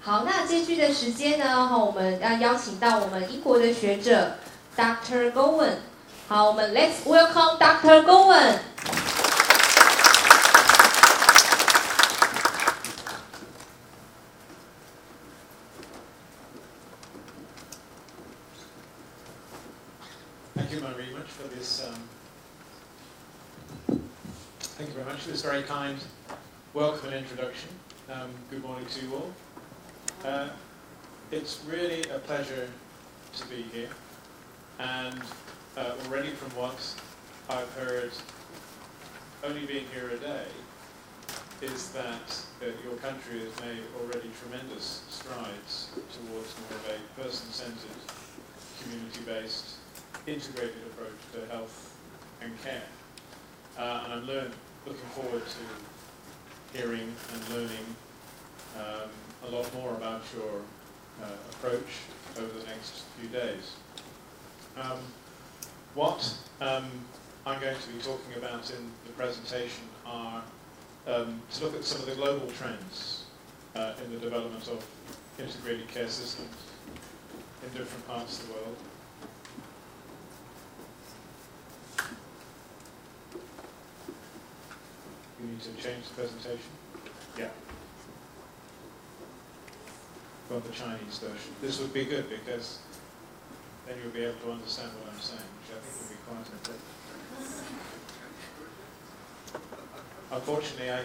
好，那接续的时间呢，我们要邀请到我们英国的学者 Dr. Gowen。好，我们 Let's welcome Dr. Gowen。Thank you very much for this. Thank you very much for this very kind welcome and introduction. Good morning to you all. It's really a pleasure to be here, and already from what I've heard, only being here a day, is that your country has made already tremendous strides towards more of a person-centered, community-based, integrated approach to health and care. And I'm looking forward to hearing and learning a lot more about your approach over the next few days. What I'm going to be talking about in the presentation are to look at some of the global trends in the development of integrated care systems in different parts of the world. You need to change the presentation? Yeah. Go on the Chinese version. This would be good because then you'll be able to understand what I'm saying, which I think will be quite important. Unfortunately, I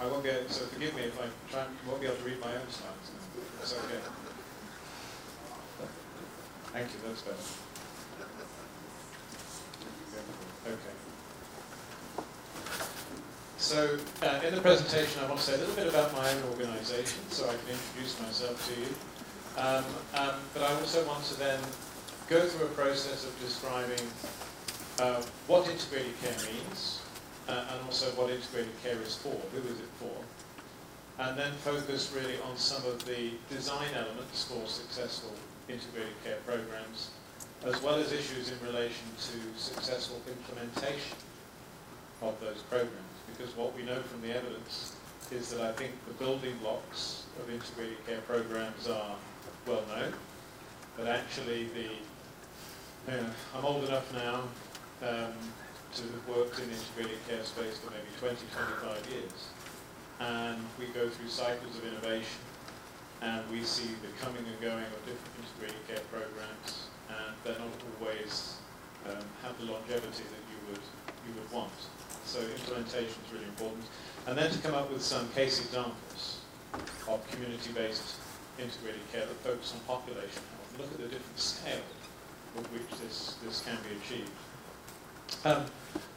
won't be able, so forgive me if I won't be able to read my own slides. That's okay. Thank you, that's better. Okay. So, in the presentation, I want to say a little bit about my own organisation, so I can introduce myself to you. But I also want to then go through a process of describing what integrated care means, and also what integrated care is for, who is it for, and then focus really on some of the design elements for successful integrated care programs, as well as issues in relation to successful implementation of those programs. Because what we know from the evidence is that I think the building blocks of integrated care programs are well known, but actually I'm old enough now to have worked in the integrated care space for maybe 20, 25 years, and we go through cycles of innovation, and we see the coming and going of different integrated care programs, and they're not always have the longevity that you would want. So implementation is really important. And then to come up with some case examples of community-based integrated care that focus on population health. Look at the different scale with which this can be achieved.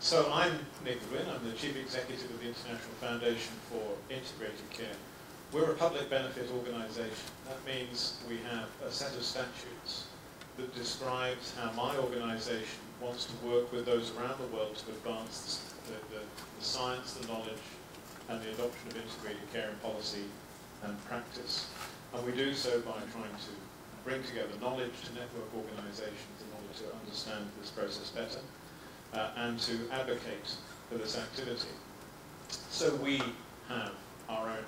So I'm Nick Goodwin. I'm the Chief Executive of the International Foundation for Integrated Care. We're a public benefit organisation. That means we have a set of statutes that describes how my organisation wants to work with those around the world to advance the science, the knowledge, and the adoption of integrated care in policy and practice. And we do so by trying to bring together knowledge to network organisations in order to understand this process better and to advocate for this activity. So we have our own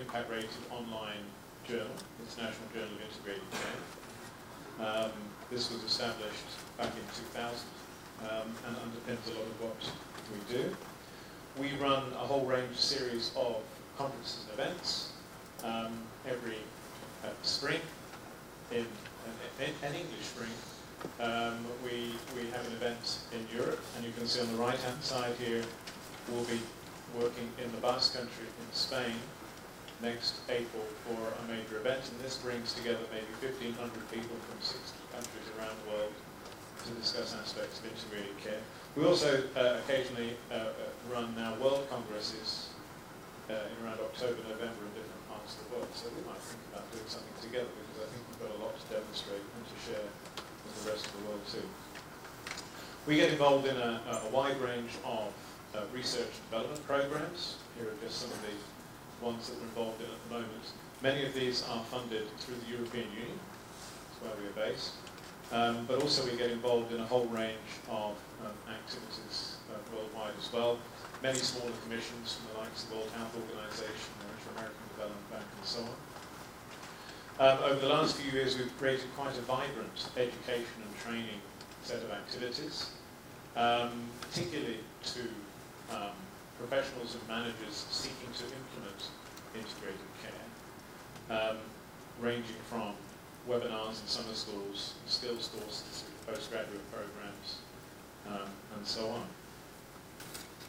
impact-rated online journal, International Journal of Integrated Care. This was established back in 2000 and underpins a lot of what we do. We run a whole range series of conferences and events every spring, in an English spring. We have an event in Europe, and you can see on the right-hand side here, we'll be working in the Basque Country in Spain next April for a major event, and this brings together maybe 1,500 people from 60 countries around the world to discuss aspects of integrated care. We also occasionally run now world congresses in around October, November in different parts of the world. So we might think about doing something together because I think we've got a lot to demonstrate and to share with the rest of the world too. We get involved in a wide range of research and development programs. Here are just some of the ones that we're involved in at the moment. Many of these are funded through the European Union. That's where we are based. But also we get involved in a whole range of activities worldwide as well. Many smaller commissions from the likes of the World Health Organization, the American Development Bank, and so on. Over the last few years, we've created quite a vibrant education and training set of activities, particularly to professionals and managers seeking to implement integrated care, ranging from webinars in summer schools, skills courses, postgraduate programs, and so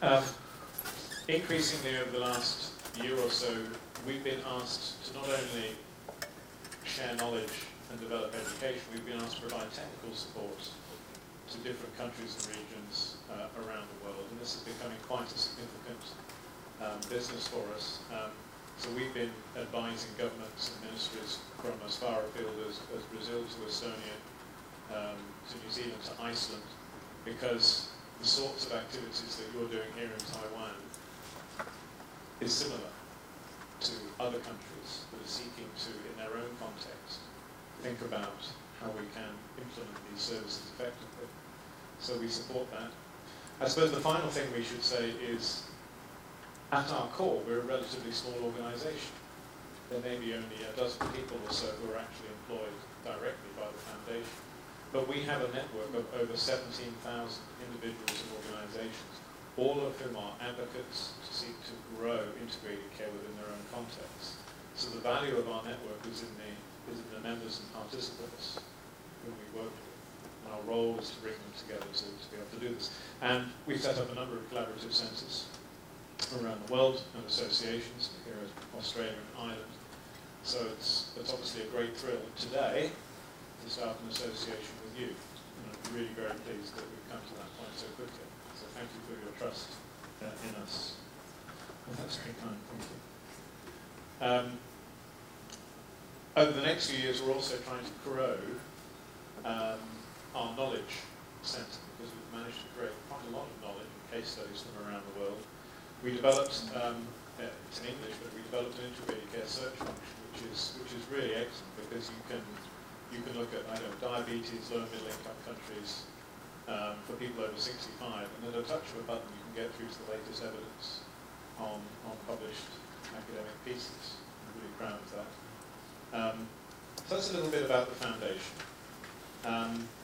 on. Increasingly over the last year or so, we've been asked to not only share knowledge and develop education, we've been asked to provide technical support to different countries and regions around the world, and this is becoming quite a significant business for us. So we've been advising governments and ministries from as far afield as Brazil to Estonia, to New Zealand to Iceland, because the sorts of activities that you're doing here in Taiwan is similar to other countries that are seeking to, in their own context, think about how we can implement these services effectively. So we support that. I suppose the final thing we should say is, at our core, we're a relatively small organisation. There may be only a dozen people or so who are actually employed directly by the foundation. But we have a network of over 17,000 individuals and organisations, all of whom are advocates to seek to grow integrated care within their own context. So the value of our network is in the members and participants whom we work with. And our role is to bring them together to be able to do this. And we've set up a number of collaborative centres around the world and associations here in Australia and Ireland. So it's obviously a great thrill today to start an association with you. And I'm really very pleased that we've come to that point so quickly. So thank you for your trust in us. Well, that's very kind, thank you. Over the next few years, we're also trying to grow our knowledge centre, because we've managed to create quite a lot of knowledge and case studies from around the world. We developed, it's in English, but we developed an integrated care search function, which is really excellent, because you can look at, I don't know, diabetes, low and middle income countries for people over 65, and at a touch of a button you can get through to the latest evidence on published academic pieces. I'm really proud of that. So that's a little bit about the foundation.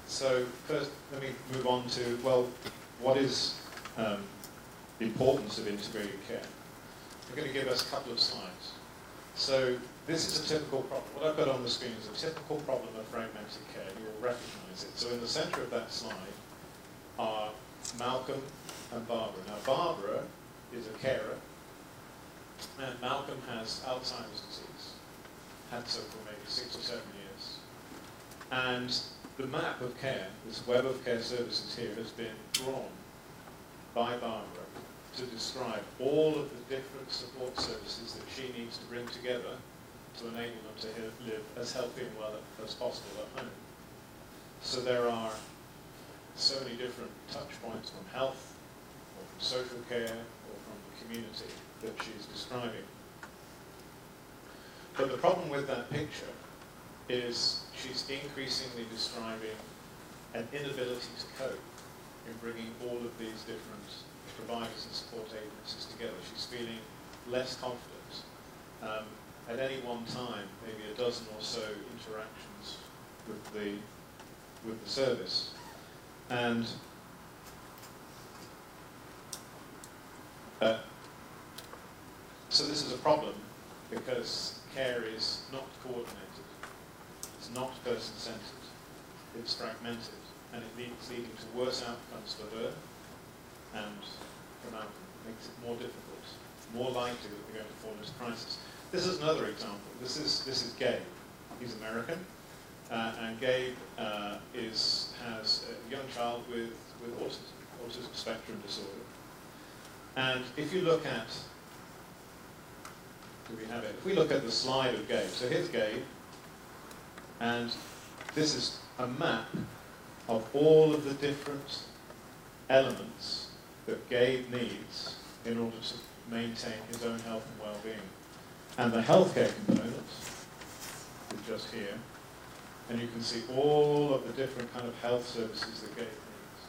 So first, let me move on to, well, what is the importance of integrated care? I'm going to give us a couple of slides. So this is a typical problem. What I've got on the screen is a typical problem of fragmented care. You'll recognise it. So in the centre of that slide are Malcolm and Barbara. Now Barbara is a carer, and Malcolm has Alzheimer's disease. Had so for maybe 6 or 7 years. And the map of care, this web of care services here, has been drawn by Barbara to describe all of the different support services that she needs to bring together to enable them to live as healthy and well as possible at home. So there are so many different touch points from health, or from social care, or from the community that she's describing. But the problem with that picture is she's increasingly describing an inability to cope in bringing all of these different providers and support agencies together. She's feeling less confident. At any one time, maybe a dozen or so interactions with the service. And so this is a problem, because care is not coordinated, it's not person-centred, it's fragmented, and it leading to worse outcomes for her and for Malcolm. It makes it more difficult, more likely that we're going to fall into crisis. This is another example. This is Gabe. He's American, and Gabe has a young child with autism spectrum disorder. And if you look at, if we look at the slide of Gabe, so here's Gabe, and this is a map of all of the different elements that Gabe needs in order to maintain his own health and well-being. And the healthcare component is just here, and you can see all of the different kind of health services that Gabe needs.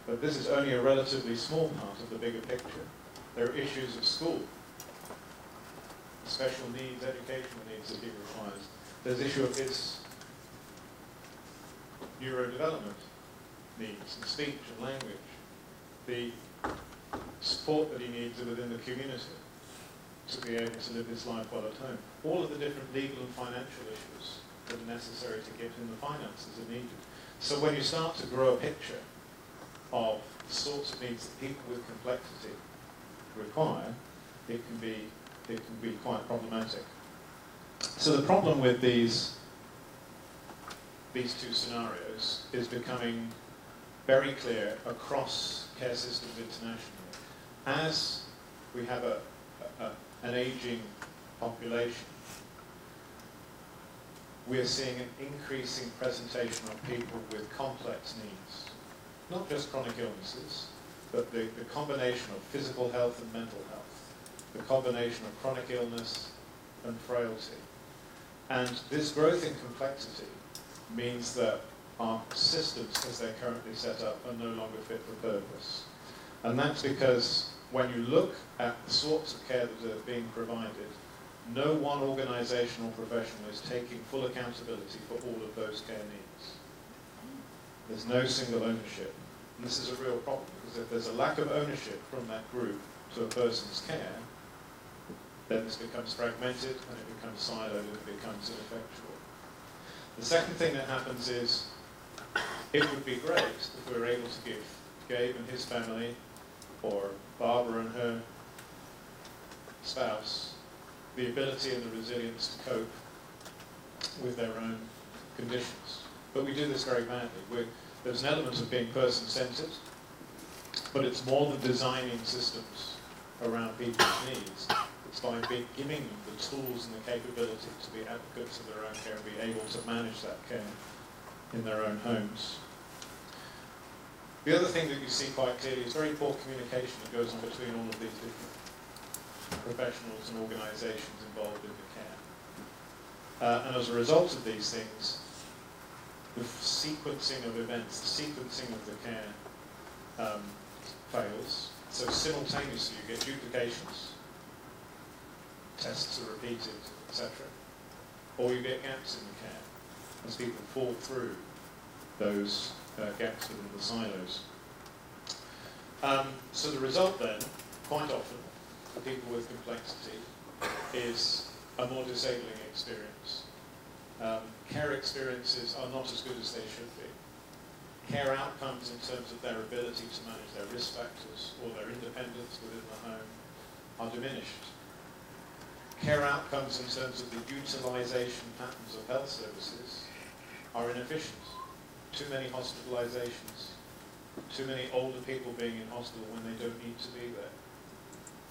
But this is only a relatively small part of the bigger picture. There are issues of school, special needs, educational needs that he requires. There's the issue of his neurodevelopment needs and speech and language, the support that he needs within the community to be able to live his life well at home. All of the different legal and financial issues that are necessary to give him the finances are needed. So when you start to grow a picture of the sorts of needs that people with complexity require, it can be quite problematic. So the problem with these two scenarios is becoming very clear across care systems internationally. As we have an aging population, we're seeing an increasing presentation of people with complex needs. Not just chronic illnesses, but the combination of physical health and mental health, the combination of chronic illness and frailty. And this growth in complexity means that our systems, as they're currently set up, are no longer fit for purpose. And that's because when you look at the sorts of care that are being provided, no one organisation or professional is taking full accountability for all of those care needs. There's no single ownership. And this is a real problem, because if there's a lack of ownership from that group to a person's care, then this becomes fragmented, and it becomes siloed, and it becomes ineffectual. The second thing that happens is, it would be great if we were able to give Gabe and his family, or Barbara and her spouse, the ability and the resilience to cope with their own conditions. But we do this very badly. There's an element of being person-centered, but it's more than designing systems around people's needs. It's by giving them the tools and the capability to be advocates of their own care and be able to manage that care in their own homes. The other thing that you see quite clearly is very poor communication that goes on between all of these different professionals and organisations involved in the care. And as a result of these things, the sequencing of events, the sequencing of the care fails. So simultaneously you get duplications, tests are repeated, etc. Or you get gaps in the care as people fall through those gaps within the silos. So the result then, quite often, for people with complexity, is a more disabling experience. Care experiences are not as good as they should be. Care outcomes in terms of their ability to manage their risk factors or their independence within the home are diminished. Care outcomes in terms of the utilisation patterns of health services are inefficient. Too many hospitalisations, too many older people being in hospital when they don't need to be there,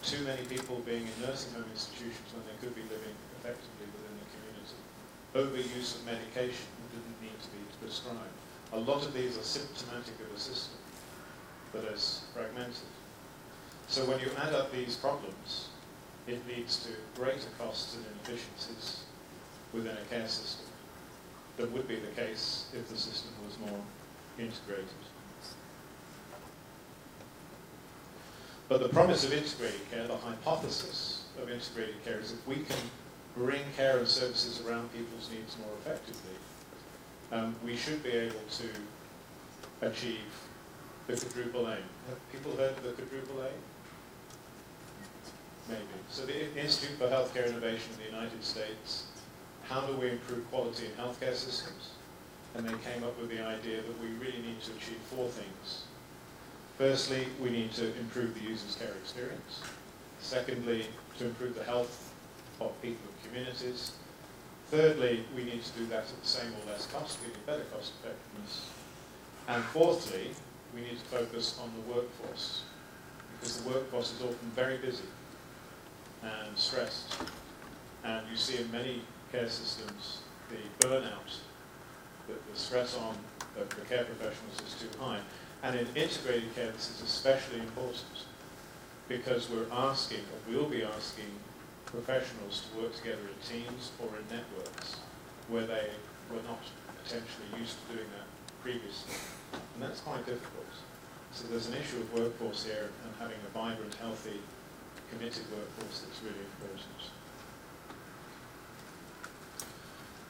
too many people being in nursing home institutions when they could be living effectively within the community, overuse of medication that didn't need to be prescribed. A lot of these are symptomatic of a system that is fragmented. So when you add up these problems, it leads to greater costs and inefficiencies within a care system than would be the case if the system was more integrated. But the promise of integrated care, the hypothesis of integrated care, is if we can bring care and services around people's needs more effectively, we should be able to achieve the quadruple aim. Have people heard of the quadruple aim? Maybe. So the Institute for Healthcare Innovation in the United States, how do we improve quality in healthcare systems? And they came up with the idea that we really need to achieve four things. Firstly, we need to improve the user's care experience. Secondly, to improve the health of people and communities. Thirdly, we need to do that at the same or less cost, we need better cost effectiveness. And fourthly, we need to focus on the workforce, because the workforce is often very busy and stressed. And you see in many care systems the burnout, the stress on the care professionals is too high. And in integrated care, this is especially important, because we're asking, or we'll be asking, professionals to work together in teams or in networks where they were not potentially used to doing that previously. And that's quite difficult. So there's an issue of workforce here, and having a vibrant, healthy, committed workforce that's really important.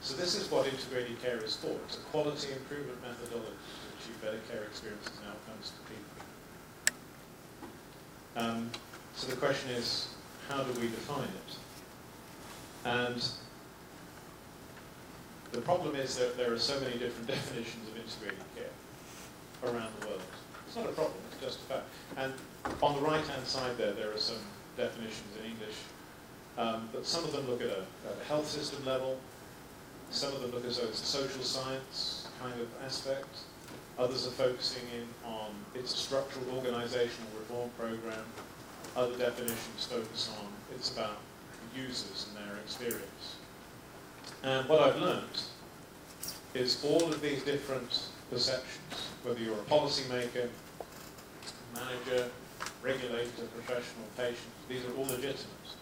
So this is what integrated care is for. It's a quality improvement methodology to achieve better care experiences and outcomes for people. So the question is, how do we define it? And the problem is that there are so many different definitions of integrated care around the world. It's not a problem, it's just a fact. And on the right-hand side there are some definitions in English, but some of them look at a health system level, some of them look as though it's a social science kind of aspect, others are focusing in on it's a structural organizational reform program, other definitions focus on it's about users and their experience. And what I've learned is all of these different perceptions, whether you're a policymaker, manager, regulator, professional, patient, these are all legitimate.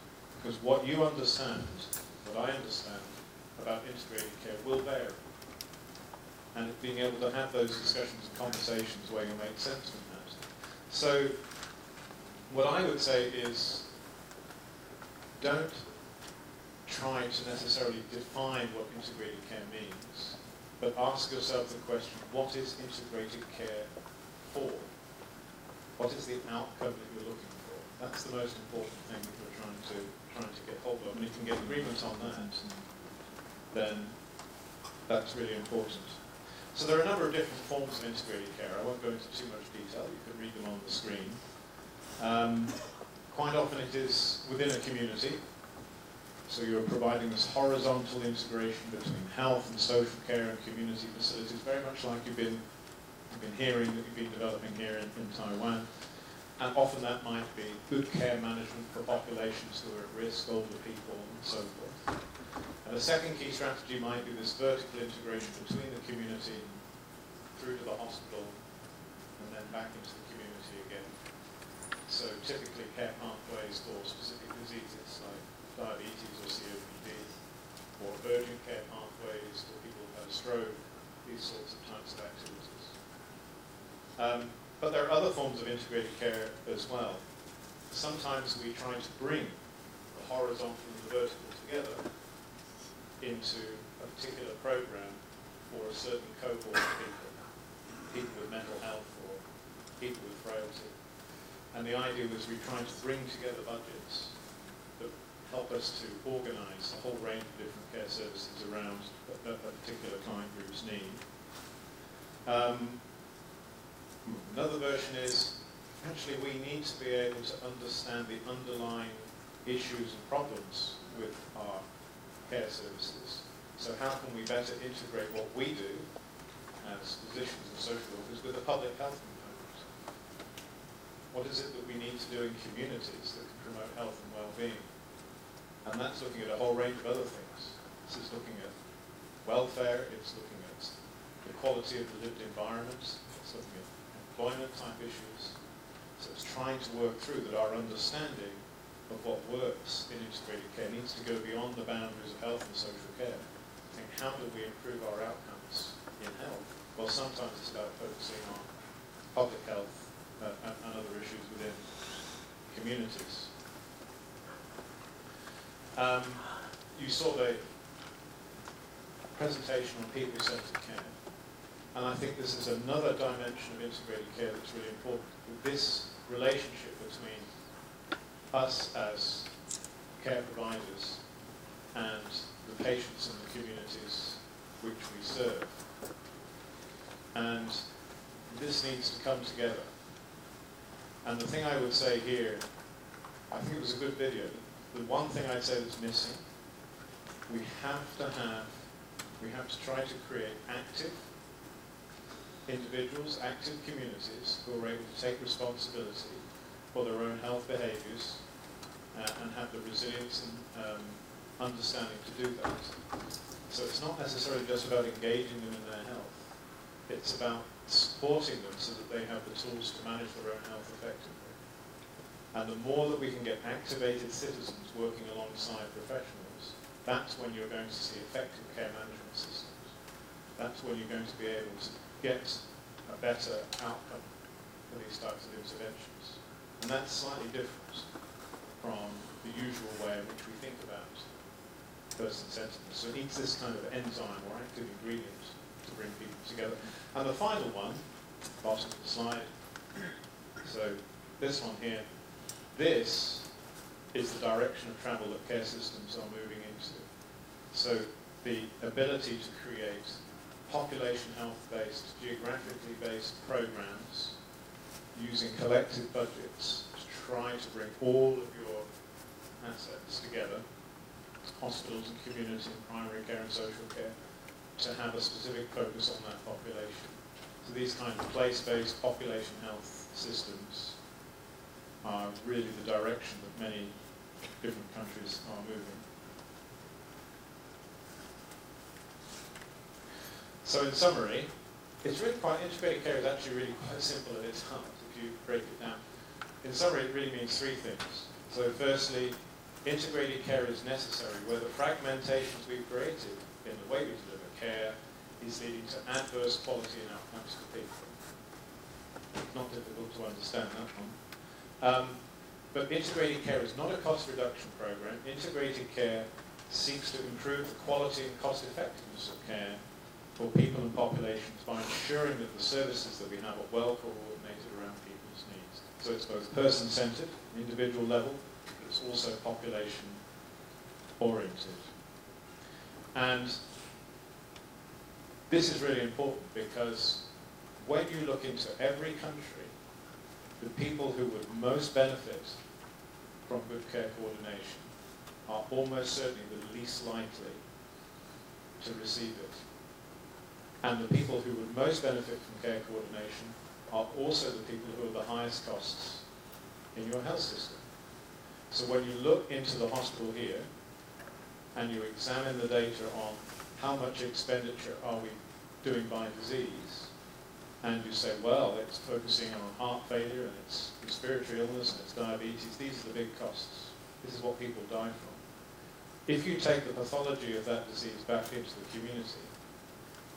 Because what you understand, what I understand about integrated care will vary. And being able to have those discussions and conversations where you make sense from that. So what I would say is don't try to necessarily define what integrated care means, but ask yourself the question, what is integrated care for? What is the outcome that you're looking for? That's the most important thing that you're trying to get hold of. And if you can get agreement on that, then that's really important. So there are a number of different forms of integrated care. I won't go into too much detail. You can read them on the screen. Quite often it is within a community. So you're providing this horizontal integration between health and social care and community facilities, very much like you've been hearing that you've been developing here in Taiwan. And often that might be good care management for populations who are at risk, older people, and so forth. And the second key strategy might be this vertical integration between the community through to the hospital and then back into the community again. So typically care pathways for specific diseases like diabetes or COPD, or urgent care pathways for people who've had a stroke, these sorts of types of activities. But there are other forms of integrated care as well. Sometimes we try to bring the horizontal and the vertical together into a particular program for a certain cohort of people with mental health or people with frailty. And the idea was we try to bring together budgets that help us to organise a whole range of different care services around a particular client group's need. Another version is, actually we need to be able to understand the underlying issues and problems with our care services. So how can we better integrate what we do as physicians and social workers with the public health component? What is it that we need to do in communities that can promote health and well-being? And that's looking at a whole range of other things. This is looking at welfare, it's looking at the quality of the lived environment, it's looking at employment type issues. So it's trying to work through that our understanding of what works in integrated care needs to go beyond the boundaries of health and social care. Think, how do we improve our outcomes in health? Well, sometimes it's about focusing on public health and other issues within communities. You saw the presentation on people-centered care. And I think this is another dimension of integrated care that's really important. This relationship between us as care providers and the patients and the communities which we serve. And this needs to come together. And the thing I would say here, I think it was a good video. The one thing I'd say that's missing, we have to try to create active individuals, active communities who are able to take responsibility for their own health behaviours and have the resilience and understanding to do that. So it's not necessarily just about engaging them in their health. It's about supporting them so that they have the tools to manage their own health effectively. And the more that we can get activated citizens working alongside professionals, that's when you're going to see effective care management systems. That's when you're going to be able to get a better outcome for these types of interventions. And that's slightly different from the usual way in which we think about person-centeredness. So it needs this kind of enzyme or active ingredient to bring people together. And the final one, bottom of the slide, so this one here, this is the direction of travel that care systems are moving into. So the ability to create population health-based, geographically based programs using collective budgets to try to bring all of your assets together, hospitals and community and primary care and social care, to have a specific focus on that population. So these kind of place-based population health systems are really the direction that many different countries are moving. So in summary, it's really quite, integrated care is actually really quite simple at its heart if you break it down. In summary, it really means three things. So firstly, integrated care is necessary where the fragmentations we've created in the way we deliver care is leading to adverse quality and outcomes for people. It's not difficult to understand that one. But integrated care is not a cost reduction program. Integrated care seeks to improve the quality and cost effectiveness of care for people and populations by ensuring that the services that we have are well coordinated around people's needs. So it's both person-centered, individual level, but it's also population-oriented. And this is really important because when you look into every country, the people who would most benefit from good care coordination are almost certainly the least likely to receive it. And the people who would most benefit from care coordination are also the people who are the highest costs in your health system. So when you look into the hospital here and you examine the data on how much expenditure are we doing by disease, and you say, well, it's focusing on heart failure and it's respiratory illness and it's diabetes, these are the big costs. This is what people die from. If you take the pathology of that disease back into the community,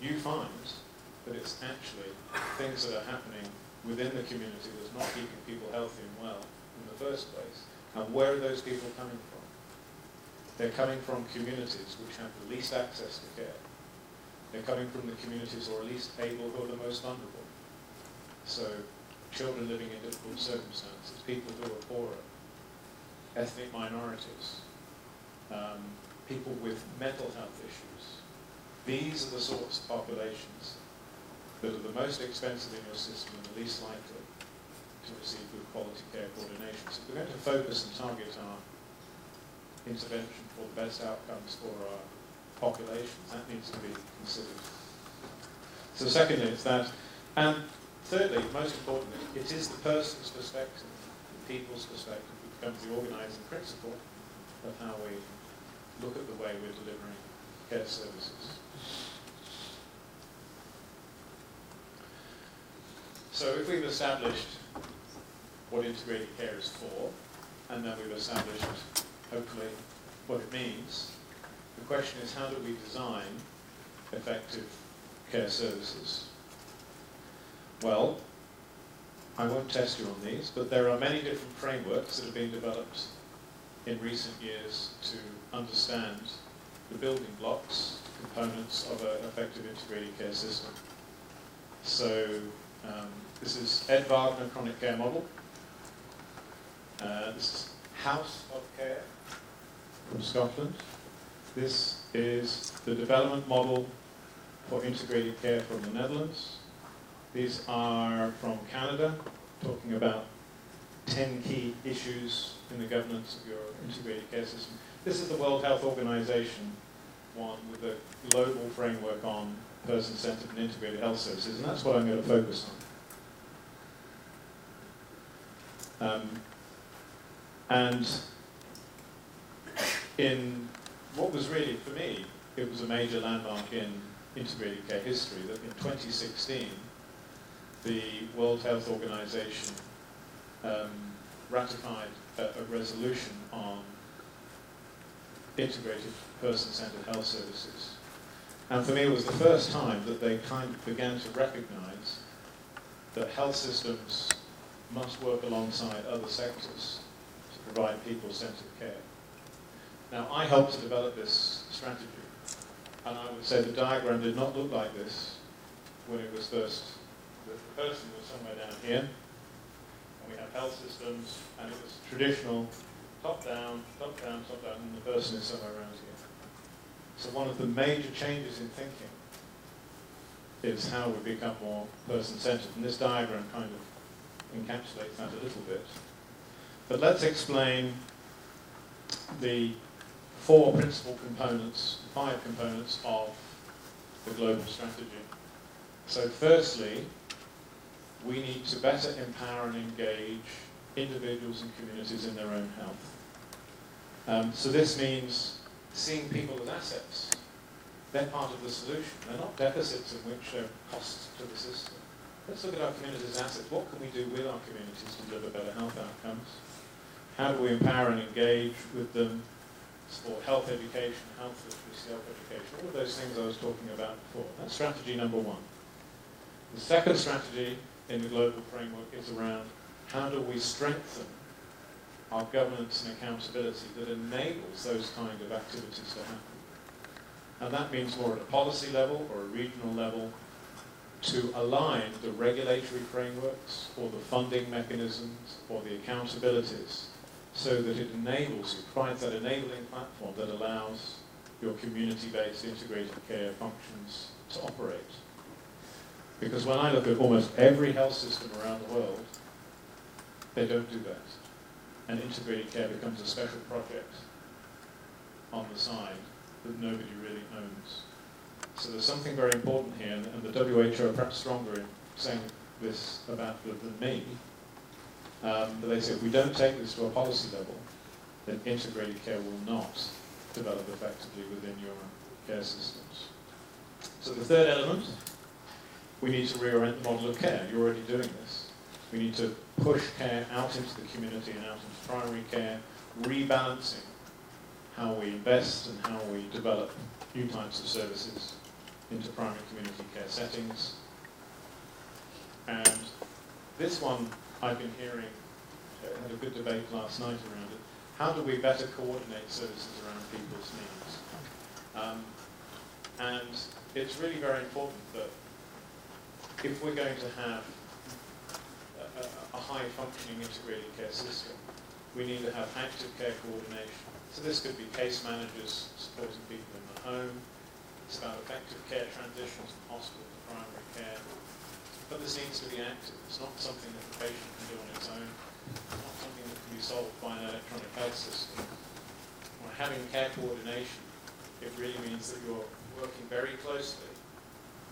you find that it's actually things that are happening within the community that's not keeping people healthy and well in the first place. And where are those people coming from? They're coming from communities which have the least access to care. They're coming from the communities or at least able who are the most vulnerable. So children living in difficult circumstances, people who are poorer, ethnic minorities, people with mental health issues. These are the sorts of populations that are the most expensive in your system and the least likely to receive good quality care coordination. So if we're going to focus and target our intervention for the best outcomes for our populations, that needs to be considered. So secondly, it's that. And thirdly, most importantly, it is the person's perspective, the people's perspective, that becomes the organising principle of how we look at the way we're delivering care services. So if we've established what integrated care is for, and then we've established, hopefully, what it means, the question is, how do we design effective care services? Well, I won't test you on these, but there are many different frameworks that have been developed in recent years to understand the building blocks, components of an effective integrated care system. So this is Ed Wagner Chronic Care Model. This is House of Care from Scotland. This is the development model for integrated care from the Netherlands. These are from Canada, talking about 10 key issues in the governance of your integrated care system. This is the World Health Organization one with a global framework on person-centered and integrated health services, and that's what I'm going to focus on. And in what was really, for me, it was a major landmark in integrated care history, that in 2016, the World Health Organization ratified a resolution on integrated person-centered health services. And for me, it was the first time that they kind of began to recognize that health systems must work alongside other sectors to provide people-centered care. Now, I helped to develop this strategy. And I would say the diagram did not look like this when it was first. The person was somewhere down here, and we have health systems, and it was traditional top down, top down, top down, and the person is somewhere around here. So one of the major changes in thinking is how we become more person-centered, and this diagram kind of encapsulates that a little bit. But let's explain the four principal components, 5 components of the global strategy. So firstly, we need to better empower and engage individuals and communities in their own health. So this means seeing people as assets. They're part of the solution. They're not deficits in which they're costs to the system. Let's look at our communities as assets. What can we do with our communities to deliver better health outcomes? How do we empower and engage with them, support health education, health literacy, self-education, all of those things I was talking about before. That's strategy number 1. The second strategy in the global framework is around how do we strengthen our governance and accountability that enables those kind of activities to happen. And that means more at a policy level or a regional level to align the regulatory frameworks or the funding mechanisms or the accountabilities so that it enables you, provides that enabling platform that allows your community-based integrated care functions to operate. Because when I look at almost every health system around the world, they don't do that. And integrated care becomes a special project on the side that nobody really owns. So there's something very important here, and the WHO are perhaps stronger in saying this about than me. But they say if we don't take this to a policy level, then integrated care will not develop effectively within your care systems. So the third element, we need to reorient the model of care. You're already doing this. We need to push care out into the community and out into primary care, rebalancing how we invest and how we develop new types of services into primary community care settings. And this one I've been hearing, had a good debate last night around it. How do we better coordinate services around people's needs? And it's really very important that if we're going to have a high-functioning integrated care system, we need to have active care coordination. So this could be case managers supporting people in the home. It's about effective care transitions from hospital to primary care. But this needs to be active. It's not something that the patient can do on its own. It's not something that can be solved by an electronic health system. When having care coordination, it really means that you're working very closely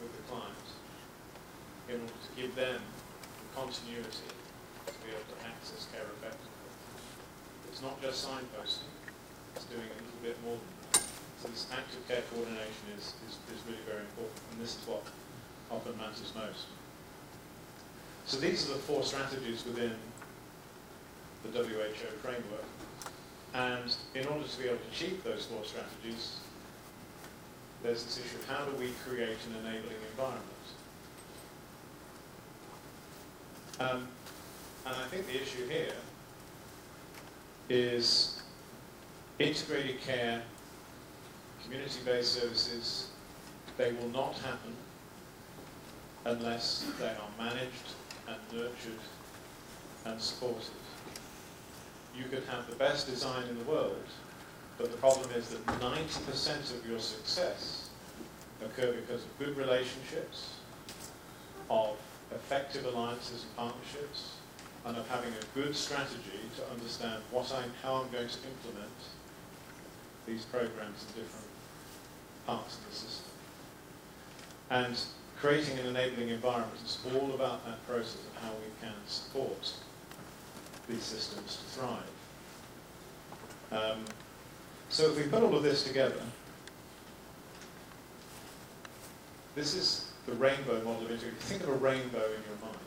with the client in order to give them the continuity to be able to access care effectively. It's not just signposting, it's doing a little bit more than that. So this active care coordination is really very important, and this is what often matters most. So these are the 4 strategies within the WHO framework, and in order to be able to achieve those 4 strategies, there's this issue of how do we create an enabling environment. And I think the issue here is integrated care, community-based services, they will not happen unless they are managed and nurtured and supported. You could have the best design in the world, but the problem is that 90% of your success occur because of good relationships, of effective alliances and partnerships, and of having a good strategy to understand how I'm going to implement these programs in different parts of the system. And creating an enabling environment is all about that process of how we can support these systems to thrive. So if we put all of this together, this is the rainbow model of integration. Think of a rainbow in your mind.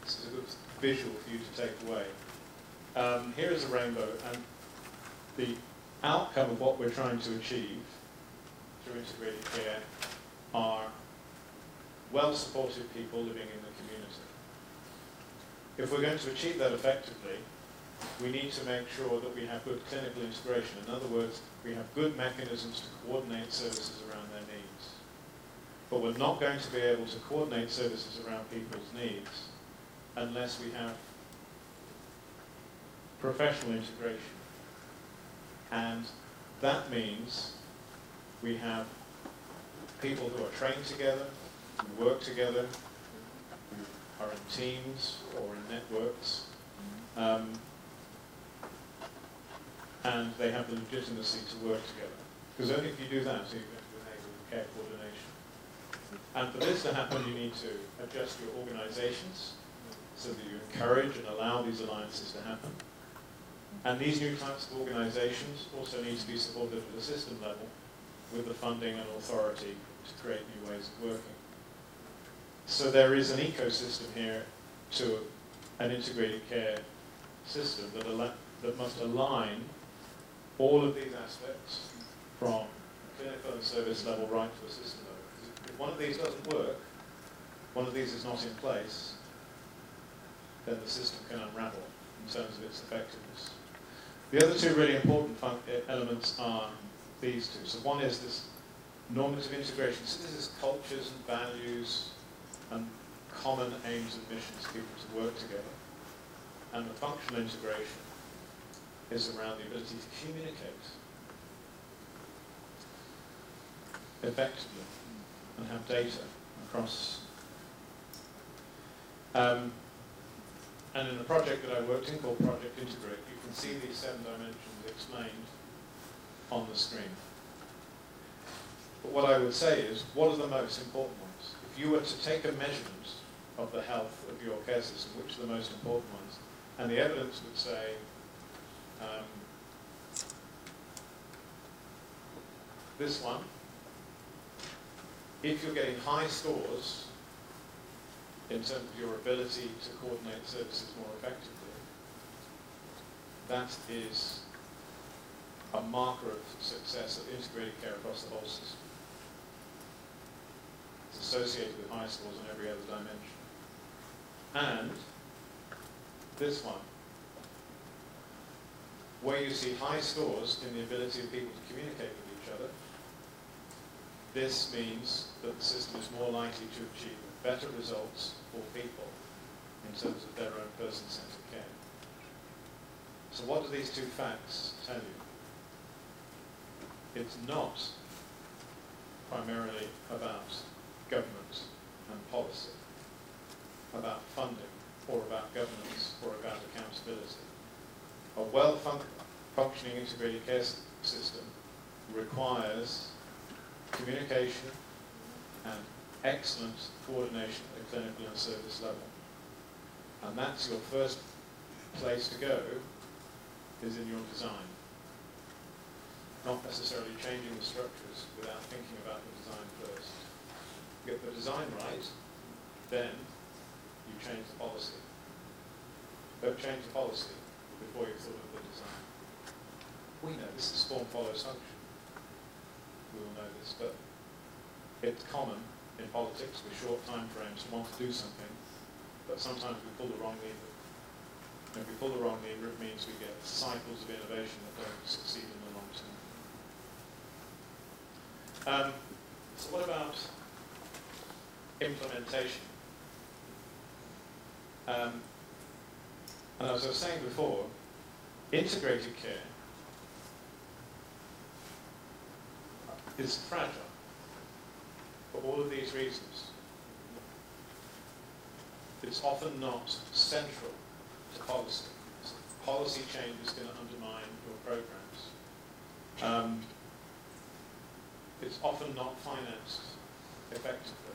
This is a good visual for you to take away. Here is a rainbow, and the outcome of what we're trying to achieve through integrated care are well-supported people living in the community. If we're going to achieve that effectively, we need to make sure that we have good clinical integration. In other words, we have good mechanisms to coordinate services around their needs. But we're not going to be able to coordinate services around people's needs unless we have professional integration. And that means we have people who are trained together, who work together, who are in teams or in networks, and they have the legitimacy to work together. Because only if you do that are you going to enable care coordination. And for this to happen, you need to adjust your organizations so that you encourage and allow these alliances to happen. And these new types of organizations also need to be supported at the system level with the funding and authority to create new ways of working. So there is an ecosystem here to an integrated care system that must align all of these aspects from clinical and service level right to a system level. If one of these doesn't work, one of these is not in place, then the system can unravel in terms of its effectiveness. The other two really important elements are these two. So one is this normative integration. So this is cultures and values and common aims and missions for people to work together. And the functional integration is around the ability to communicate effectively and have data across. And in a project that I worked in called Project Integrate, you can see these 7 dimensions explained on the screen. But what I would say is, what are the most important ones? If you were to take a measurement of the health of your care system, which are the most important ones? And the evidence would say, this one, if you're getting high scores in terms of your ability to coordinate services more effectively, that is a marker of success of integrated care across the whole system. It's associated with high scores on every other dimension. And this one, where you see high scores in the ability of people to communicate with each other, this means that the system is more likely to achieve better results for people in terms of their own person-centered care. So what do these two facts tell you? It's not primarily about government and policy, about funding, or about governance, or about accountability. A well-functioning integrated care system requires communication and excellent coordination at the clinical and service level. And that's your first place to go, is in your design. Not necessarily changing the structures without thinking about the design first. Get the design right, then you change the policy. Don't change the policy before you've thought of the design. We know this is form follows function. We all know this, but it's common in politics with short time frames to want to do something, but sometimes we pull the wrong lever. And if we pull the wrong lever, it means we get cycles of innovation that don't succeed in the long term. So what about implementation? And as I was saying before, integrated care is fragile for all of these reasons. It's often not central to policy. So policy change is going to undermine your programs. It's often not financed effectively.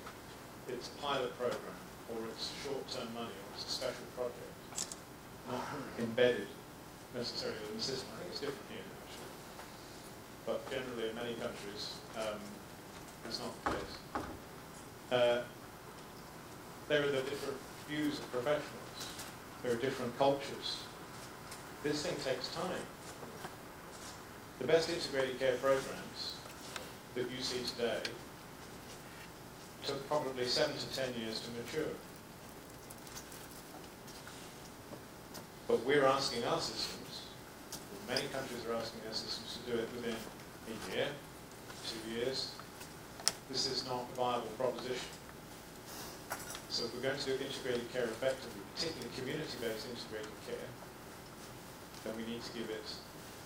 It's a pilot program, or it's short-term money, or it's a special project, not embedded necessarily in the system. I think it's different here, actually. But generally, in many countries, it's not the case. There are the different views of professionals. There are different cultures. This thing takes time. The best integrated care programs that you see today took probably 7 to 10 years to mature. But But we're asking our systems, many countries are asking their systems to do it within a year, 2 years. This is not a viable proposition. So if we're going to do integrated care effectively, particularly community-based integrated care, then we need to give it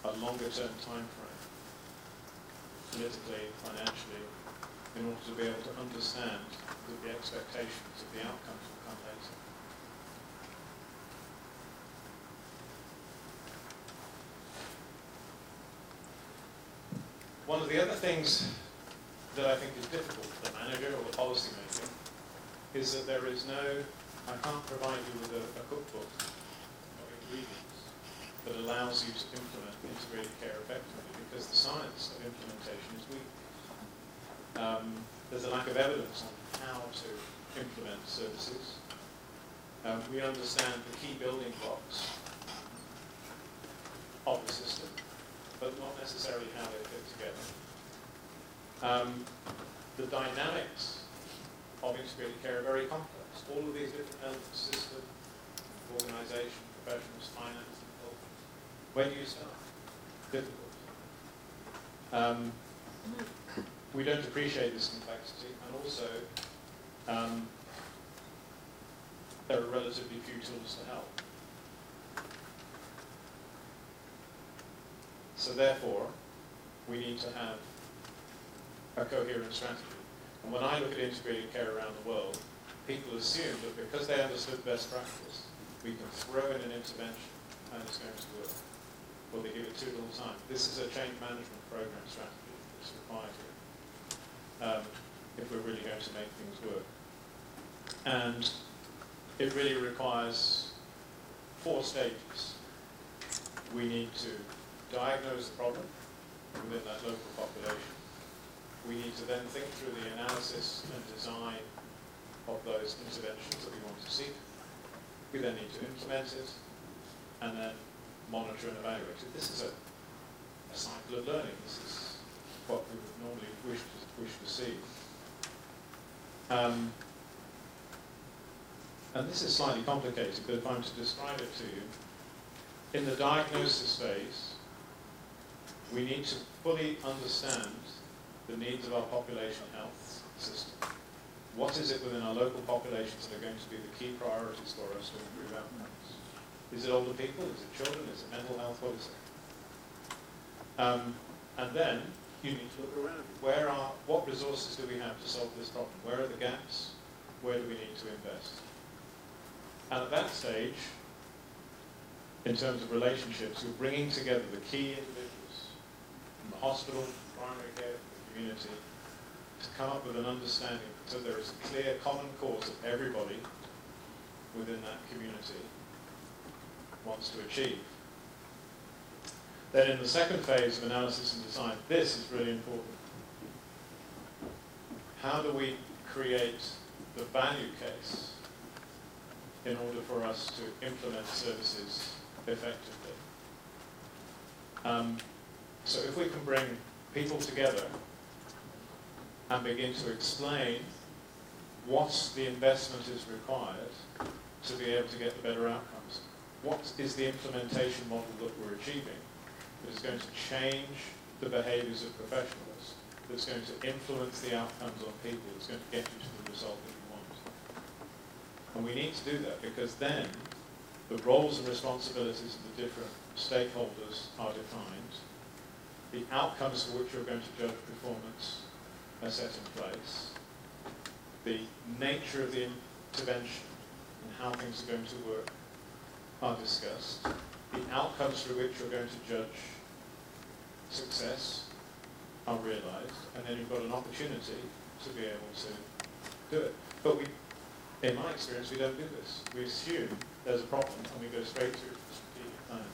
a longer-term time frame, politically, financially, in order to be able to understand that the expectations of the outcomes will come later. One of the other things that I think is difficult for the manager or the policymaker is that there is no, I can't provide you with a cookbook of ingredients that allows you to implement integrated care effectively, because the science of implementation is weak. There's a lack of evidence on how to implement services. We understand the key building blocks of the system, but not necessarily how they fit together. The dynamics of integrated care are very complex. All of these different elements, system, organisation, professionals, finance, and health. Where do you start? Difficult. We don't appreciate this complexity, and also there are relatively few tools to help. So therefore, we need to have a coherent strategy. And when I look at integrated care around the world, people assume that because they understood best practice, we can throw in an intervention and it's going to work. Or they give it too little time. This is a change management program strategy that's required here if we're really going to make things work. And it really requires 4 stages. We need to diagnose the problem within that local population. We need to then think through the analysis and design of those interventions that we want to see. We then need to implement it and then monitor and evaluate it. This is a cycle of learning. This is what we would normally wish to see. And this is slightly complicated, but if I'm to describe it to you, in the diagnosis phase, we need to fully understand the needs of our population health system. What is it within our local populations that are going to be the key priorities for us to improve outcomes? Is it older people? Is it children? Is it mental health? What is it? And then you need to look around. What resources do we have to solve this problem? Where are the gaps? Where do we need to invest? And at that stage, in terms of relationships, you're bringing together the key individuals from the hospital, primary care, the community, to come up with an understanding so there is a clear common cause that everybody within that community wants to achieve. Then in the second phase of analysis and design, this is really important. How do we create the value case in order for us to implement services effectively? So if we can bring people together and begin to explain what the investment is required to be able to get the better outcomes. What is the implementation model that we're achieving that is going to change the behaviours of professionals, that's going to influence the outcomes on people, that's going to get you to the result that you want. And we need to do that because then the roles and responsibilities of the different stakeholders are defined, the outcomes for which you're going to judge performance are set in place, the nature of the intervention and how things are going to work are discussed, the outcomes through which you're going to judge success are realised, and then you've got an opportunity to be able to do it. But in my experience, we don't do this. We assume there's a problem and we go straight to the strategic plan.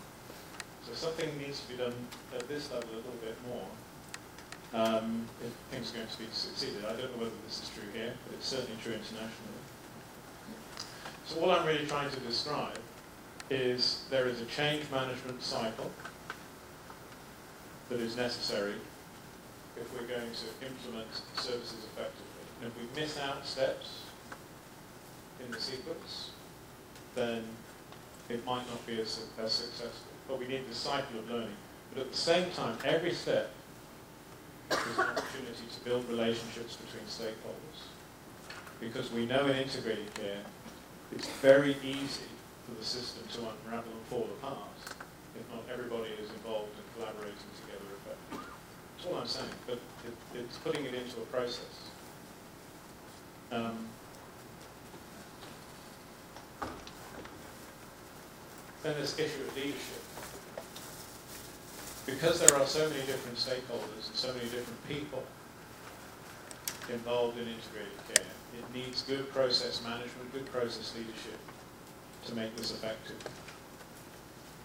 So something needs to be done at this level a little bit more if things are going to be succeeded. I don't know whether this is true here, but it's certainly true internationally. So all I'm really trying to describe is there is a change management cycle that is necessary if we're going to implement services effectively. And if we miss out steps in the sequence, then it might not be as successful. But we need the cycle of learning. But at the same time, every step is an opportunity to build relationships between stakeholders. Because we know in integrated care, it's very easy for the system to unravel and fall apart if not everybody is involved and collaborating together effectively. That's all I'm saying, but it's putting it into a process. Then this issue of leadership. Because there are so many different stakeholders and so many different people involved in integrated care, it needs good process management, good process leadership to make this effective.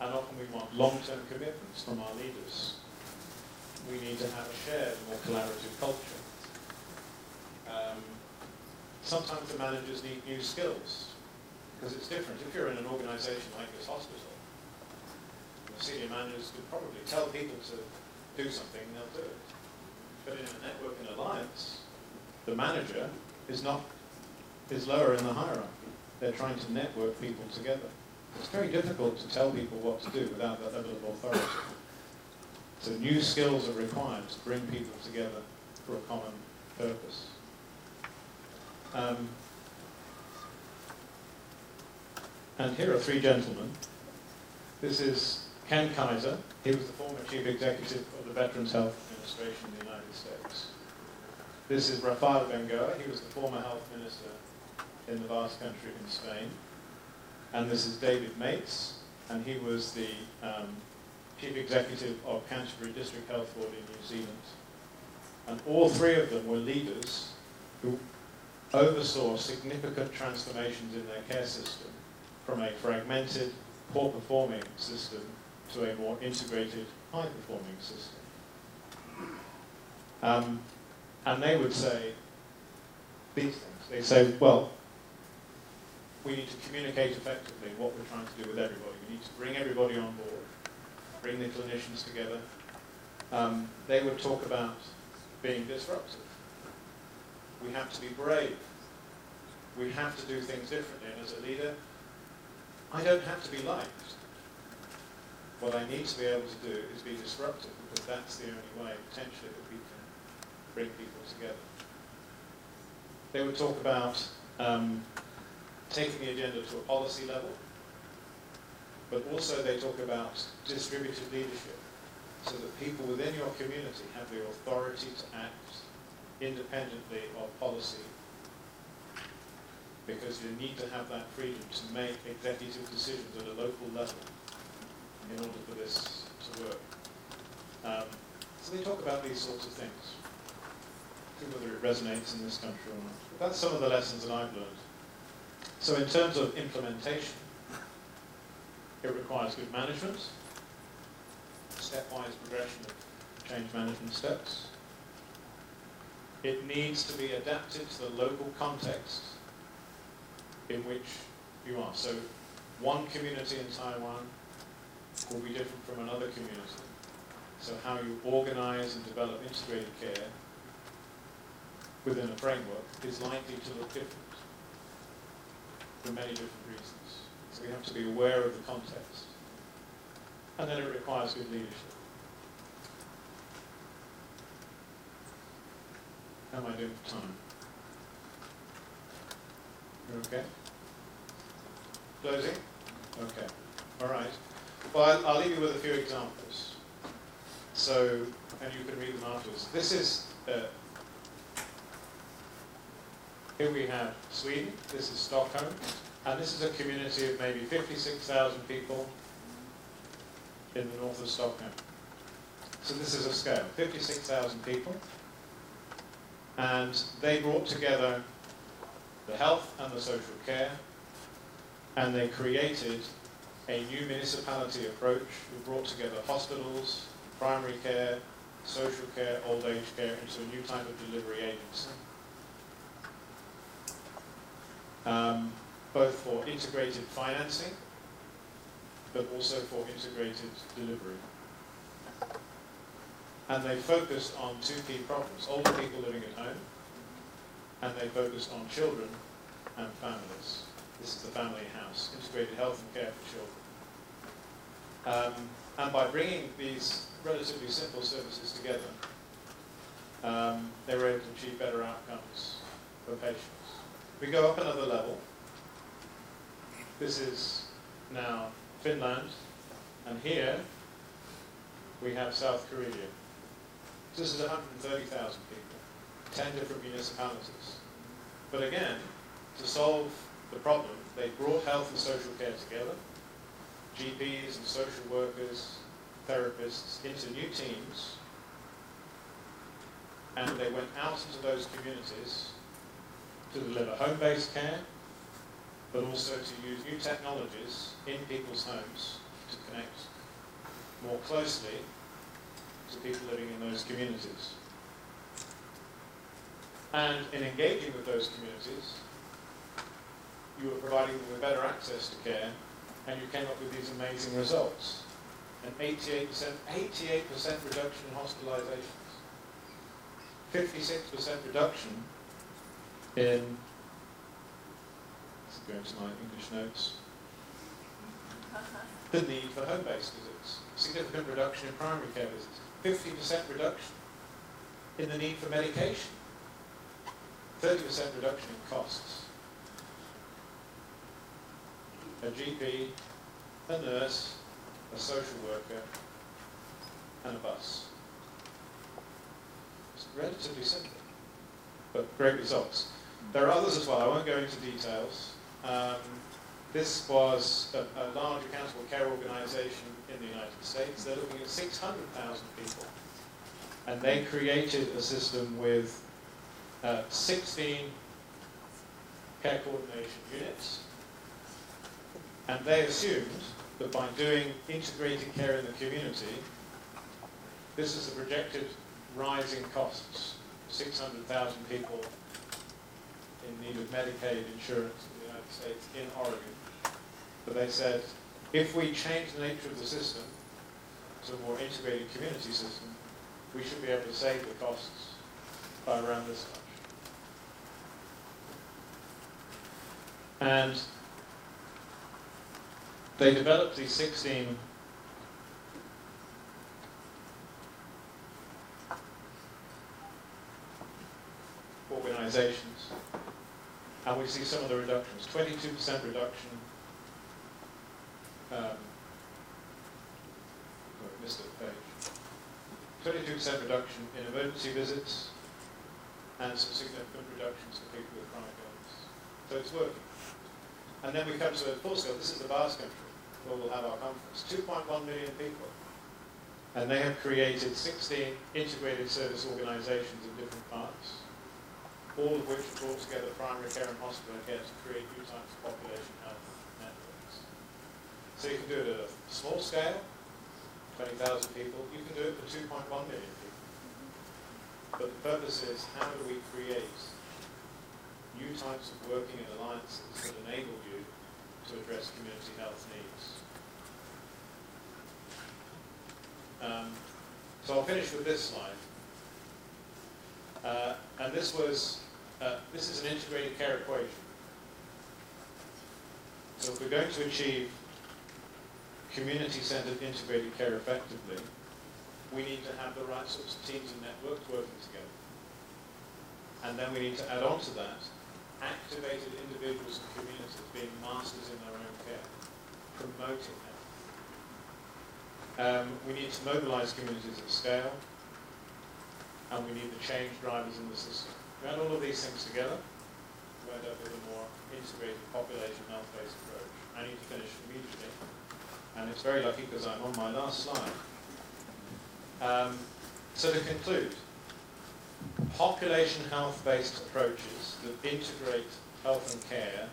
And often we want long-term commitments from our leaders. We need to have a shared, more collaborative culture. Sometimes the managers need new skills, because it's different. If you're in an organization like this hospital, the senior managers could probably tell people to do something, and they'll do it. But in a network and alliance, the manager is lower in the hierarchy. They're trying to network people together. It's very difficult to tell people what to do without that level of authority. So new skills are required to bring people together for a common purpose. And here are three gentlemen. This is Ken Kaiser. He was the former chief executive of the Veterans Health Administration in the United States. This is Rafael Bengoa. He was the former health minister in the vast country in Spain. And this is David Mates, and he was the chief executive of Canterbury District Health Board in New Zealand. And all three of them were leaders who oversaw significant transformations in their care system from a fragmented, poor-performing system to a more integrated, high-performing system. And they would say these things. They say, well, we need to communicate effectively what we're trying to do with everybody. We need to bring everybody on board, bring the clinicians together. They would talk about being disruptive. We have to be brave. We have to do things differently. And as a leader, I don't have to be liked. What I need to be able to do is be disruptive, because that's the only way, potentially, that we can bring people together. They would talk about taking the agenda to a policy level, but also they talk about distributed leadership, so that people within your community have the authority to act independently of policy, because you need to have that freedom to make executive decisions at a local level in order for this to work. So they talk about these sorts of things, see whether it resonates in this country or not. But that's some of the lessons that I've learned. So in terms of implementation, it requires good management, stepwise progression of change management steps. It needs to be adapted to the local context in which you are. So one community in Taiwan will be different from another community. So how you organize and develop integrated care within a framework is likely to look different for many different reasons. So we have to be aware of the context. And then it requires good leadership. How am I doing for time? You're okay? Closing? Okay. All right. Well, I'll leave you with a few examples. So, and you can read them afterwards. This is, here we have Sweden, this is Stockholm, and this is a community of maybe 56,000 people in the north of Stockholm. So this is a scale, 56,000 people. And they brought together the health and the social care, and they created a new municipality approach. We brought together hospitals, primary care, social care, old age care into a new type of delivery agency. Both for integrated financing, but also for integrated delivery. And they focused on two key problems: older people living at home, and they focused on children and families. This is the family house, integrated health and care for children. And by bringing these relatively simple services together, they were able to achieve better outcomes for patients. We go up another level. This is now Finland, and here we have South Korea. This is 130,000 people, 10 different municipalities. But again, to solve the problem, they brought health and social care together, GPs and social workers, therapists, into new teams, and they went out into those communities to deliver home-based care, but also to use new technologies in people's homes to connect more closely to people living in those communities. And in engaging with those communities, you were providing them with better access to care, and you came up with these amazing results. An 88% reduction in hospitalizations, 56% reduction in, going to my English notes, the need for home-based visits, significant reduction in primary care visits, 50% reduction in the need for medication, 30% reduction in costs. A GP, a nurse, a social worker, and a bus. It's relatively simple, but great results. There are others as well. I won't go into details. This was a large accountable care organization in the United States. They're looking at 600,000 people. And they created a system with 16 care coordination units. And they assumed that by doing integrated care in the community, this is the projected rise in costs. 600,000 people in need of Medicaid insurance in the United States, in Oregon. But they said, if we change the nature of the system to a more integrated community system, we should be able to save the costs by around this much. And they developed these 16 organizations, and we see some of the reductions. 22% reduction, missed a page. 22% reduction in emergency visits, and some significant reductions for people with chronic illness. So it's working. And then we come to a full scale. This is the Basque country, where we'll have our conference. 2.1 million people. And they have created 16 integrated service organizations in different parts, all of which have brought together primary care and hospital care to create new types of population health networks. So you can do it at a small scale, 20,000 people. You can do it for 2.1 million people. But the purpose is, how do we create new types of working and alliances that enable you to address community health needs? So I'll finish with this slide. And this is an integrated care equation. So if we're going to achieve community-centered integrated care effectively, we need to have the right sorts of teams and networks working together. And then we need to add on to that activated individuals and communities being masters in their own care, promoting health. We need to mobilize communities at scale, and we need the change drivers in the system. We add all of these things together, we end up with a more integrated population health-based approach. I need to finish immediately, and it's very lucky because I'm on my last slide. So to conclude, population health-based approaches that integrate health and care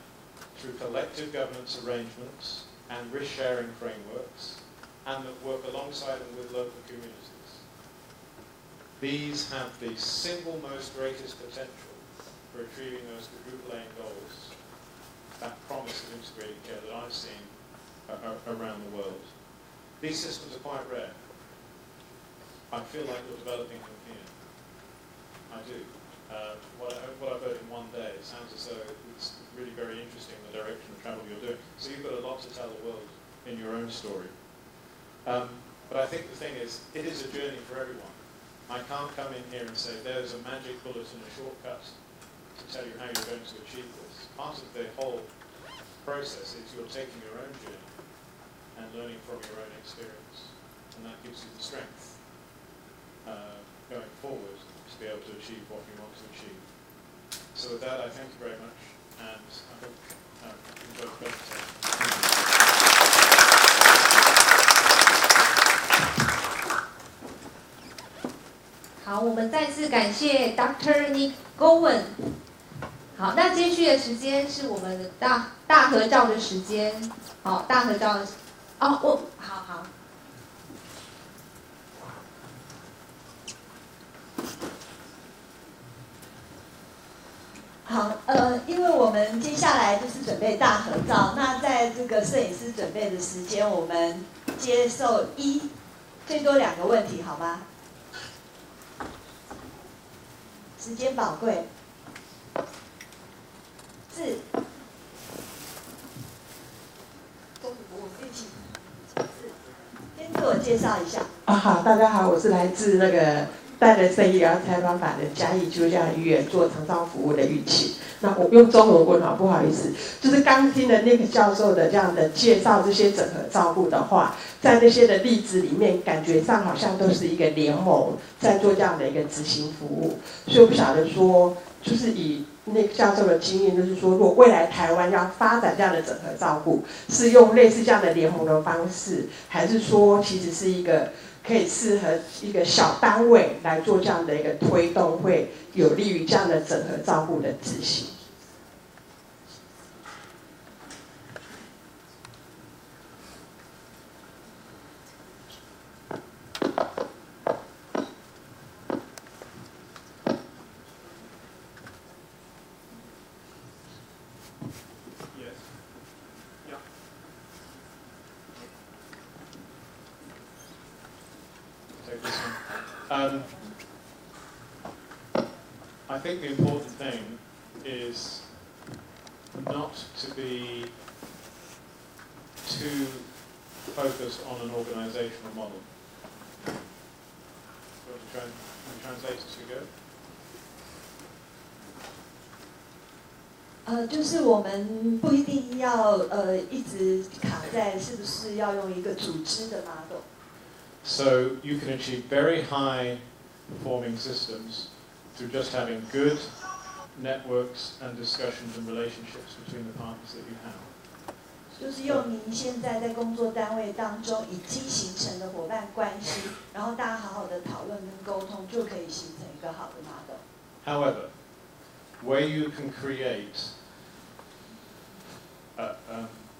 through collective governance arrangements and risk-sharing frameworks, and that work alongside and with local communities. These have the single most greatest potential for achieving those quadruple aim goals, that promise of integrated care that I've seen around the world. These systems are quite rare. I feel like we're developing them here. I do. What I've heard in one day, it sounds as though it's really very interesting, the direction the travel you're doing. So you've got a lot to tell the world in your own story. But I think the thing is, it is a journey for everyone. I can't come in here and say there's a magic bullet and a shortcut to tell you how you're going to achieve this. Part of the whole process is you're taking your own journey and learning from your own experience. And that gives you the strength going forward to be able to achieve what you want to achieve. So with that, I thank you very much, and I hope you enjoyed the presentation. Thank you. 好，我们再次感谢 Dr. Nick Gowen。好，那接续的时间是我们的大合照的时间。好，大合照的好。好，因为我们接下来就是准备大合照，那在这个摄影师准备的时间，我们接受最多2个问题，好吗？时间宝贵。先自我介绍一下。好，大家好，我是来自那个带人生医疗采访法的嘉义基督教医院做长照服务的玉琪。那我用中文问好，不好意思，就是刚听了Nick教授的这样的介绍，这些整合照顾的话，在那些的例子里面，感觉上好像都是一个联盟在做这样的一个执行服务，所以我不晓得说，就是以Nick教授的经验，就是说，如果未来台湾要发展这样的整合照顾，是用类似这样的联盟的方式，还是说其实是一个可以适合一个小单位来做这样的一个推动，会有利于这样的整合照顾的执行。I think the important thing is not to be too focused on an organizational model. So to translate as we go. 就是我们不一定要一直卡在是不是要用一个组织的 model。So you can achieve very high performing systems through just having good networks and discussions and relationships between the partners that you have. 就是用您现在在工作单位当中已经形成的伙伴关系，然后大家好好的讨论跟沟通，就可以形成一个好的 model. However, where you can create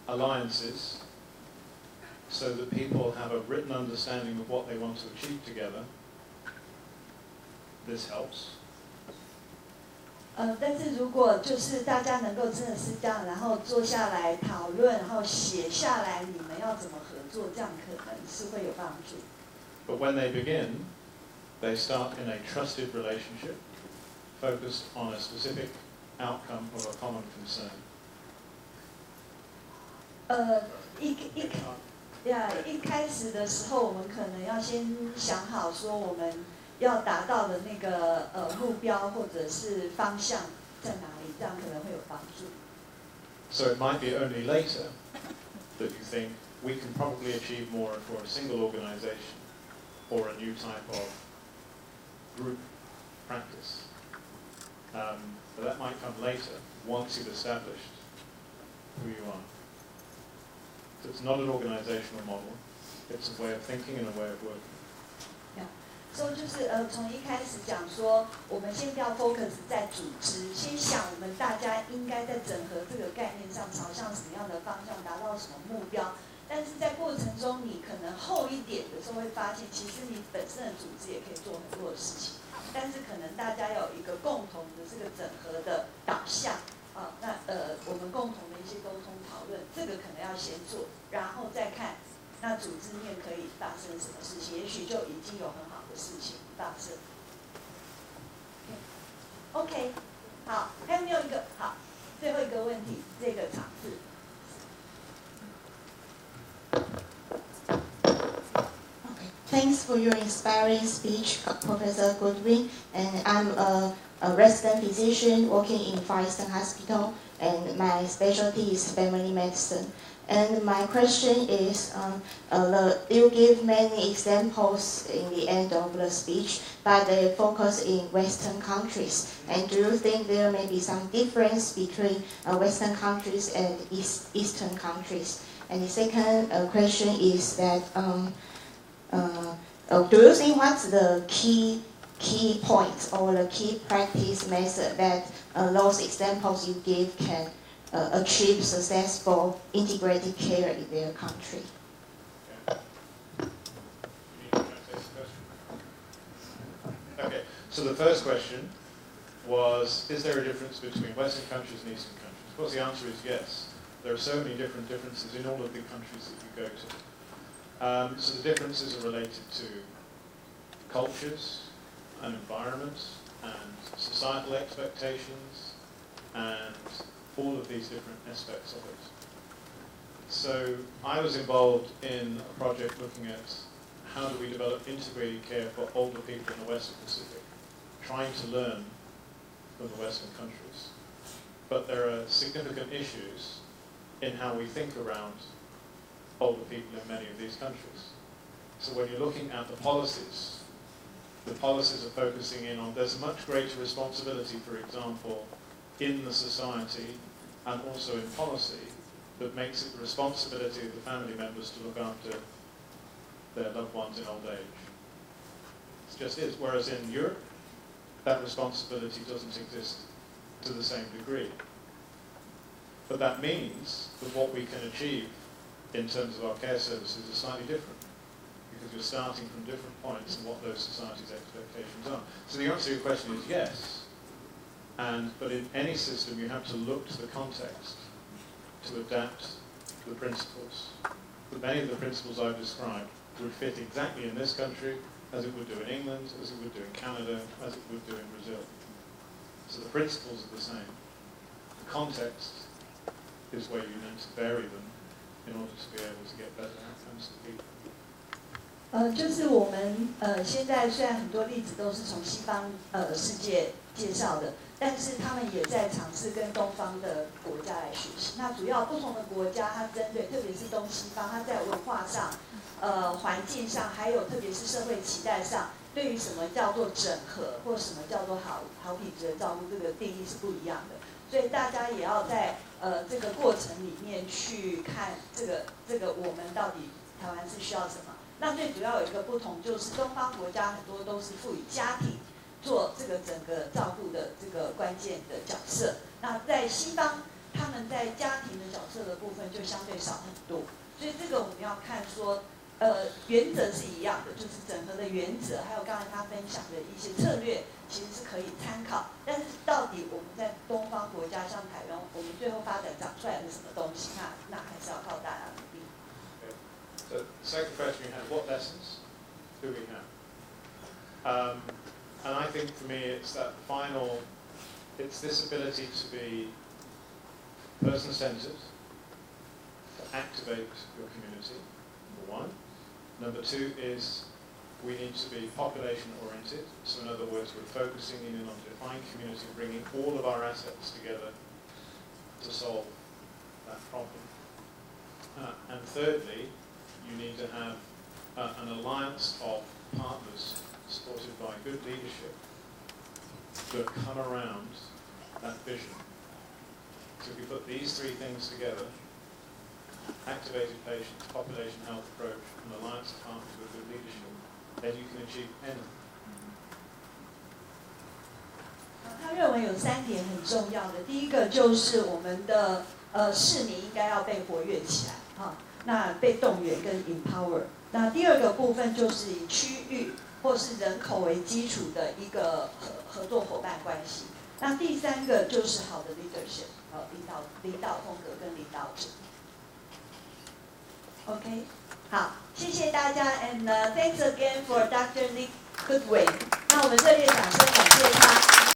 alliances so that people have a written understanding of what they want to achieve together, this helps. 但是如果就是大家能够真的是这样，然后坐下来讨论，然后写下来你们要怎么合作，这样可能是会有帮助。But when they begin, they start in a trusted relationship, focused on a specific outcome of a common concern. 一开始的时候，我们可能要先想好说我们要达到的那个目标或者是方向在哪里，这样可能会有帮助。So it might be only later that you think we can probably achieve more for a single organization or a new type of group practice. But that might come later once you've established who you are. So it's not an organizational model. It's a way of thinking and a way of working. 所以就是从一开始讲说，我们先不要 focus 在组织，先想我们大家应该在整合这个概念上朝向什么样的方向，达到什么目标。但是在过程中，你可能后一点的时候会发现，其实你本身的组织也可以做很多的事情，但是可能大家有一个共同的这个整合的导向啊，那我们共同的一些沟通讨论，这个可能要先做，然后再看那组织面可以发生什么事情，也许就已经有很好的事情发生。OK， 好，还有没有一个好？最后一个问题，这个场次。Thanks for your inspiring speech, Professor Goodwin. And I'm a resident physician working in Far Eastern Hospital, and my specialty is family medicine. And my question is, you give many examples in the end of the speech, but they focus in Western countries. And do you think there may be some difference between Western countries and Eastern countries? And the second question is that, do you think what's the key points or the key practice method that those examples you give can achieve successful integrated care in their country? Okay, so the first question was, is there a difference between Western countries and Eastern countries? Of course, the answer is yes. There are so many differences in all of the countries that you go to. So the differences are related to cultures and environment and societal expectations and all of these different aspects of it. So I was involved in a project looking at how do we develop integrated care for older people in the Western Pacific, trying to learn from the Western countries. But there are significant issues in how we think around older people in many of these countries. So when you're looking at the policies are focusing in on, there's a much greater responsibility, for example, in the society and also in policy that makes it the responsibility of the family members to look after their loved ones in old age. It just is. Whereas in Europe, that responsibility doesn't exist to the same degree. But that means that what we can achieve in terms of our care services is slightly different, because you're starting from different points and what those societies' expectations are. So the answer to your question is yes. But in any system, you have to look to the context to adapt the principles. But many of the principles I've described would fit exactly in this country as it would do in England, as it would do in Canada, as it would do in Brazil. So the principles are the same. The context is where you need to vary them in order to be able to get better outcomes to people. 就是我们现在虽然很多例子都是从西方世界介绍的，但是他们也在尝试跟东方的国家来学习。那主要不同的国家，它针对特别是东西方，它在文化上、环境上，还有特别是社会期待上，对于什么叫做整合或什么叫做好品质的照顾，这个定义是不一样的。所以大家也要在这个过程里面去看这个我们到底台湾是需要什么。那最主要有一个不同，就是东方国家很多都是赋予家庭做这个整个照顾的这个关键的角色。那在西方，他们在家庭的角色的部分就相对少很多。所以这个我们要看说，原则是一样的，就是整合的原则，还有刚才他分享的一些策略，其实是可以参考。但是到底我们在东方国家，像台湾，我们最后发展长出来的什么东西，那还是要靠大家努力。So the second question you had, what lessons do we have? And I think for me it's it's this ability to be person-centered, to activate your community, number one. Number two is we need to be population-oriented. So in other words, we're focusing in on a defined community, bringing all of our assets together to solve that problem. And thirdly, you need to have an alliance of partners supported by good leadership that come around that vision. So if you put these three things together, activated patients, population health approach, and alliance of partners with good leadership, then you can achieve anything. 他认为有3点很重要的，第一个就是我们的市民应该要被活跃起来，那被动员跟 empower。那第二个部分就是以区域或是人口为基础的一个合作伙伴关系。那第3个就是好的 leadership， 领导风格跟领导者。OK， 好，谢谢大家 ，and thanks again for Dr. Nick Goodwin。那我们热烈掌声感谢他。